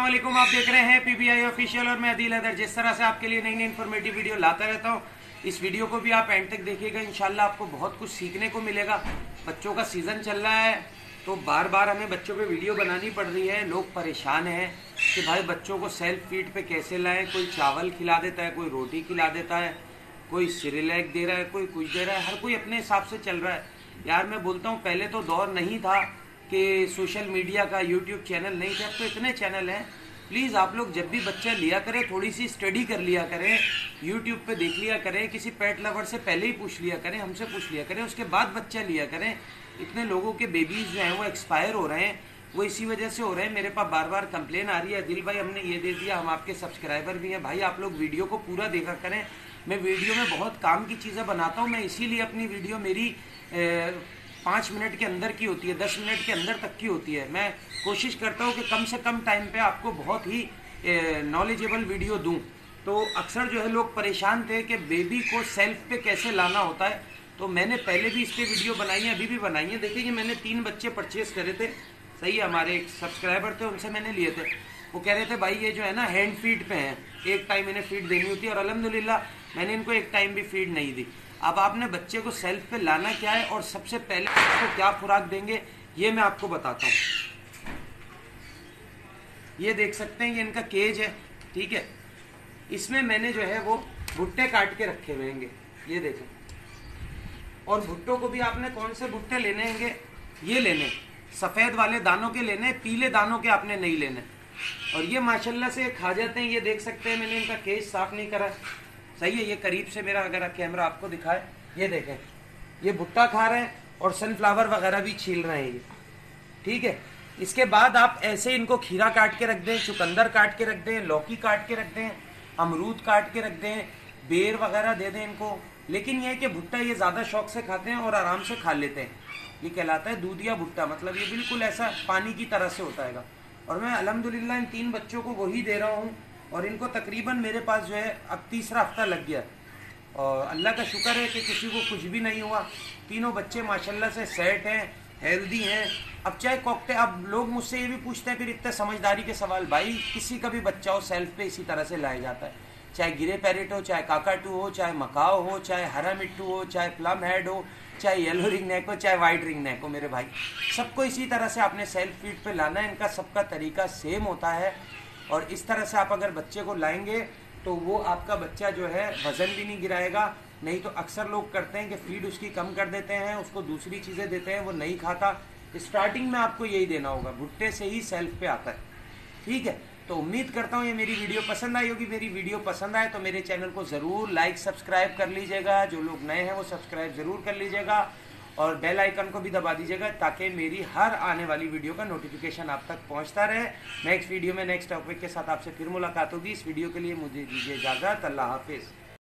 वालेकुम, आप देख रहे हैं पीबीआई ऑफिशियल और मैं अदील हैदर। जिस तरह से आपके लिए नई नई इन्फॉर्मेटिव वीडियो लाता रहता हूँ, इस वीडियो को भी आप एंड तक देखिएगा। इंशाल्लाह आपको बहुत कुछ सीखने को मिलेगा। बच्चों का सीज़न चल रहा है तो बार बार हमें बच्चों पे वीडियो बनानी पड़ रही है। लोग परेशान हैं कि भाई बच्चों को सेल्फ फीड पे कैसे लाएं। कोई चावल खिला देता है, कोई रोटी खिला देता है, कोई सिरिलैक दे रहा है, कोई कुछ दे रहा है। हर कोई अपने हिसाब से चल रहा है। यार मैं बोलता हूँ, पहले तो दौर नहीं था कि सोशल मीडिया का, यूट्यूब चैनल नहीं थे। अब तो इतने चैनल हैं। प्लीज़ आप लोग जब भी बच्चा लिया करें, थोड़ी सी स्टडी कर लिया करें, यूट्यूब पे देख लिया करें, किसी पेट लवर से पहले ही पूछ लिया करें, हमसे पूछ लिया करें, उसके बाद बच्चा लिया करें। इतने लोगों के बेबीज़ जो हैं वो एक्सपायर हो रहे हैं, वो इसी वजह से हो रहे हैं। मेरे पास बार बार कंप्लेन आ रही है, दिल भाई हमने ये दे दिया, हम आपके सब्सक्राइबर भी हैं। भाई आप लोग वीडियो को पूरा देखा करें। मैं वीडियो में बहुत काम की चीज़ें बनाता हूँ। मैं इसीलिए अपनी वीडियो मेरी 5 मिनट के अंदर की होती है, 10 मिनट के अंदर तक की होती है। मैं कोशिश करता हूँ कि कम से कम टाइम पे आपको बहुत ही नॉलेजेबल वीडियो दूँ। तो अक्सर जो है लोग परेशान थे कि बेबी को सेल्फ पे कैसे लाना होता है। तो मैंने पहले भी इस पर वीडियो बनाई है, अभी भी बनाई है। देखिए कि मैंने 3 बच्चे परचेज़ करे थे। सही है, हमारे एक सब्सक्राइबर थे, उनसे मैंने लिए थे। वो कह रहे थे भाई ये जो है ना हैंड फीड पे हैं, एक टाइम इन्हें फीड देनी होती है, और अल्हम्दुलिल्लाह मैंने इनको एक टाइम भी फीड नहीं दी। अब आपने बच्चे को सेल्फ पे लाना क्या है और सबसे पहले उसको क्या खुराक देंगे, ये मैं आपको बताता हूँ। ये देख सकते हैं, ये इनका केज है, ठीक है। इसमें मैंने जो है वो भुट्टे काट के रखे हुए हैं, ये देखें। और भुट्टों को भी आपने कौन से भुट्टे लेने हैं, ये लेने, सफ़ेद वाले दानों के लेने, पीले दानों के आपने नहीं लेने। और ये माशाल्लाह से खा जाते हैं। ये देख सकते हैं, मैंने इनका केज साफ नहीं करा। सही है, ये करीब से मेरा अगर कैमरा आपको दिखाए, ये देखें, ये भुट्टा खा रहे हैं और सनफ्लावर वगैरह भी छील रहे हैं ये, ठीक है। इसके बाद आप ऐसे इनको खीरा काट के रख दें, चुकंदर काट के रख दें, लौकी काट के रख दें, अमरूद काट के रख दें, बेर वगैरह दे दें इनको। लेकिन यह है कि भुट्टा ये ज़्यादा शौक से खाते हैं और आराम से खा लेते हैं। ये कहलाता है दूधिया भुट्टा, मतलब ये बिल्कुल ऐसा पानी की तरह से होता है। और मैं अल्हम्दुलिल्लाह इन 3 बच्चों को वही दे रहा हूँ। और इनको तकरीबन मेरे पास जो है अब तीसरा हफ्ता लग गया, और अल्लाह का शुक्र है कि किसी को कुछ भी नहीं हुआ। तीनों बच्चे माशाल्लाह से सेट हैं, हेल्दी हैं। अब चाहे कॉकटेल, अब लोग मुझसे ये भी पूछते हैं फिर इतने समझदारी के सवाल, भाई किसी का भी बच्चा हो सेल्फ पे इसी तरह से लाया जाता है। चाहे गिरे पैरेट हो, चाहे काकाटू हो, चाहे मकाओ हो, चाहे हरा मिट्टू हो, चाहे प्लम हेड हो, चाहे येलो रिंग नेक हो, चाहे वाइट रिंग नेक हो, मेरे भाई सबको इसी तरह से आपने सेल्फ फीड पे लाना है। इनका सबका तरीका सेम होता है। और इस तरह से आप अगर बच्चे को लाएंगे तो वो आपका बच्चा जो है वज़न भी नहीं गिराएगा। नहीं तो अक्सर लोग करते हैं कि फीड उसकी कम कर देते हैं, उसको दूसरी चीज़ें देते हैं, वो नहीं खाता। स्टार्टिंग में आपको यही देना होगा, भुट्टे से ही सेल्फ पे आता है, ठीक है। तो उम्मीद करता हूँ ये मेरी वीडियो पसंद आई होगी। मेरी वीडियो पसंद आए तो मेरे चैनल को ज़रूर लाइक सब्सक्राइब कर लीजिएगा। जो लोग नए हैं वो सब्सक्राइब ज़रूर कर लीजिएगा और बेल आइकन को भी दबा दीजिएगा ताकि मेरी हर आने वाली वीडियो का नोटिफिकेशन आप तक पहुंचता रहे। नेक्स्ट वीडियो में नेक्स्ट टॉपिक के साथ आपसे फिर मुलाकात होगी। इस वीडियो के लिए मुझे दीजिए इजाज़त। अल्लाह हाफिज़।